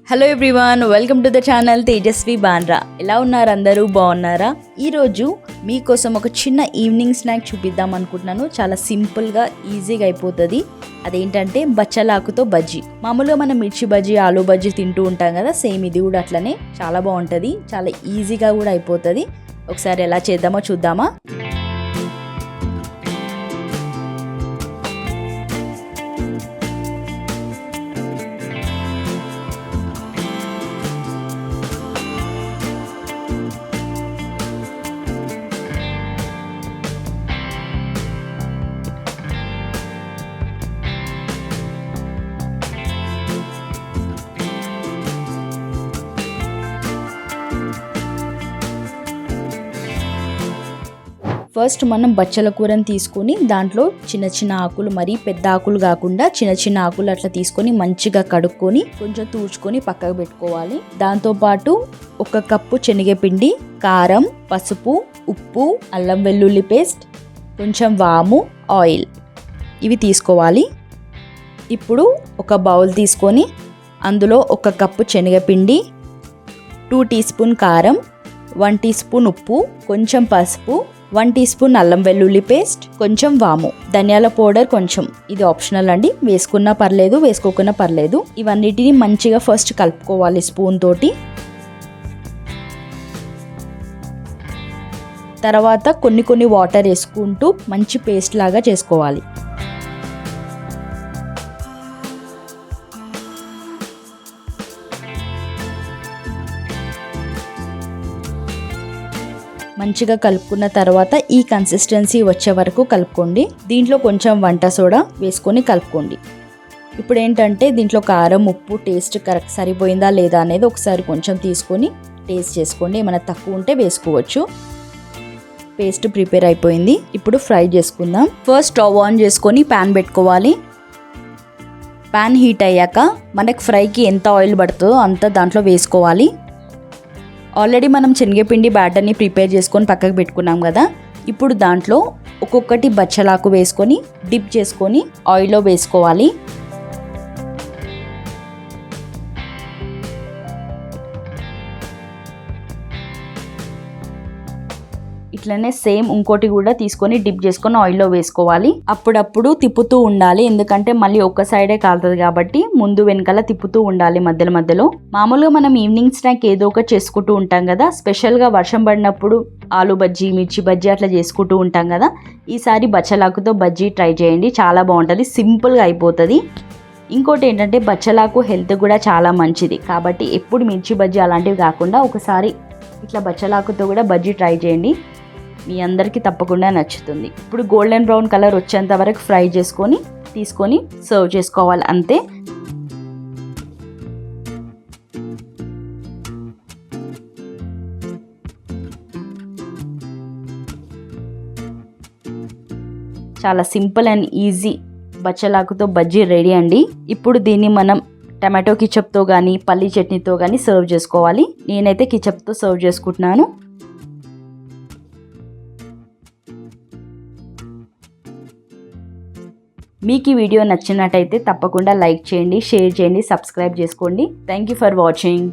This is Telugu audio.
Hello everyone, welcome to the channel Tejaswi బాన్రా. ఎలా ఉన్నారు అందరూ? బాగున్నారా? ఈరోజు మీకోసం ఒక చిన్న ఈవినింగ్ స్నాక్ చూపిద్దాం అనుకుంటున్నాను. చాలా సింపుల్గా ఈజీగా అయిపోతుంది. అదేంటంటే బచ్చలాకుతో బజ్జీ. మామూలుగా మనం మిర్చి బజ్జీ, ఆలూ బజ్జీ తింటూ ఉంటాం కదా, సేమ్ ఇది కూడా అట్లనే చాలా బాగుంటుంది. చాలా ఈజీగా కూడా అయిపోతుంది. ఒకసారి ఎలా చేద్దామో చూద్దామా? ఫస్ట్ మనం బచ్చల కూరని తీసుకొని దాంట్లో చిన్న చిన్న ఆకులు, మరీ పెద్ద ఆకులు కాకుండా చిన్న చిన్న ఆకులు అట్లా తీసుకొని మంచిగా కడుక్కొని కొంచెం తూడ్చుకొని పక్కకు పెట్టుకోవాలి. దాంతోపాటు 1 కప్పు శనగపిండి, కారం, పసుపు, ఉప్పు, అల్లం వెల్లుల్లి పేస్ట్, కొంచెం వాము, ఆయిల్ ఇవి తీసుకోవాలి. ఇప్పుడు ఒక బౌల్ తీసుకొని అందులో 1 కప్పు శనగపిండి, 2 టీ స్పూన్ కారం, 1 టీ స్పూన్ ఉప్పు, కొంచెం పసుపు, 1 టీ స్పూన్ అల్లం వెల్లుల్లి పేస్ట్, కొంచెం వాము, ధనియాల పౌడర్ కొంచెం, ఇది ఆప్షనల్ అండి, వేసుకున్నా పర్లేదు వేసుకోకున్నా పర్లేదు. ఇవన్నిటిని మంచిగా ఫస్ట్ కలుపుకోవాలి స్పూన్ తోటి. తర్వాత కొన్ని వాటర్ వేసుకుంటూ మంచి పేస్ట్ లాగా చేసుకోవాలి. మంచిగా కలుపుకున్న తర్వాత ఈ కన్సిస్టెన్సీ వచ్చే వరకు కలుపుకోండి. దీంట్లో కొంచెం వంట సోడా వేసుకొని కలుపుకోండి. ఇప్పుడు ఏంటంటే దీంట్లో కారం, ఉప్పు టేస్ట్ కరెక్ట్ సరిపోయిందా లేదా అనేది ఒకసారి కొంచెం తీసుకొని టేస్ట్ చేసుకోండి. ఏమైనా తక్కువ ఉంటే వేసుకోవచ్చు. పేస్ట్ ప్రిపేర్ అయిపోయింది. ఇప్పుడు ఫ్రై చేసుకుందాం. ఫస్ట్ స్టవ్ ఆన్ చేసుకొని ప్యాన్ పెట్టుకోవాలి. ప్యాన్ హీట్ అయ్యాక మనకు ఫ్రైకి ఎంత ఆయిల్ పడుతుందో అంత దాంట్లో వేసుకోవాలి. ఆల్రెడీ మనం శనగపిండి బ్యాటర్ని ప్రిపేర్ చేసుకొని పక్కకు పెట్టుకున్నాం కదా, ఇప్పుడు దాంట్లో ఒక్కొక్కటి బచ్చలాకు వేసుకొని డిప్ చేసుకొని ఆయిల్లో వేసుకోవాలి. ఇట్లనే సేమ్ ఇంకోటి కూడా తీసుకొని డిప్ చేసుకొని ఆయిల్లో వేసుకోవాలి. అప్పుడప్పుడు తిప్పుతూ ఉండాలి, ఎందుకంటే మళ్ళీ ఒక్క సైడే కాలుతుంది కాబట్టి ముందు వెనకాల తిప్పుతూ ఉండాలి మధ్యలో మధ్యలో. మామూలుగా మనం ఈవినింగ్ స్నాక్ ఏదో ఒకటి చేసుకుంటూ ఉంటాం కదా, స్పెషల్గా వర్షం పడినప్పుడు ఆలూ బజ్జీ, మిర్చి బజ్జీ అట్లా చేసుకుంటూ ఉంటాం కదా. ఈసారి బచ్చలాకుతో బజ్జీ ట్రై చేయండి, చాలా బాగుంటుంది, సింపుల్గా అయిపోతుంది. ఇంకోటి ఏంటంటే బచ్చలాకు హెల్త్ కూడా చాలా మంచిది కాబట్టి ఎప్పుడు మిర్చి బజ్జీ అలాంటివి కాకుండా ఒకసారి ఇట్లా బచ్చలాకుతో కూడా బజ్జీ ట్రై చేయండి, మీ అందరికీ తప్పకుండా నచ్చుతుంది. ఇప్పుడు గోల్డెన్ బ్రౌన్ కలర్ వచ్చేంత వరకు ఫ్రై చేసుకొని తీసుకొని సర్వ్ చేసుకోవాలి, అంతే. చాలా సింపుల్ అండ్ ఈజీ బచ్చలాకుతో బజ్జీ రెడీ అండి. ఇప్పుడు దీన్ని మనం టమాటో కిచప్తో కానీ పల్లీ చట్నీతో కానీ సర్వ్ చేసుకోవాలి. నేనైతే కిచప్తో సర్వ్ చేసుకుంటున్నాను. మీకు ఈ వీడియో నచ్చినట్టయితే తప్పకుండా లైక్ చేయండి, షేర్ చేయండి, సబ్స్క్రైబ్ చేసుకోండి. Thank you for watching.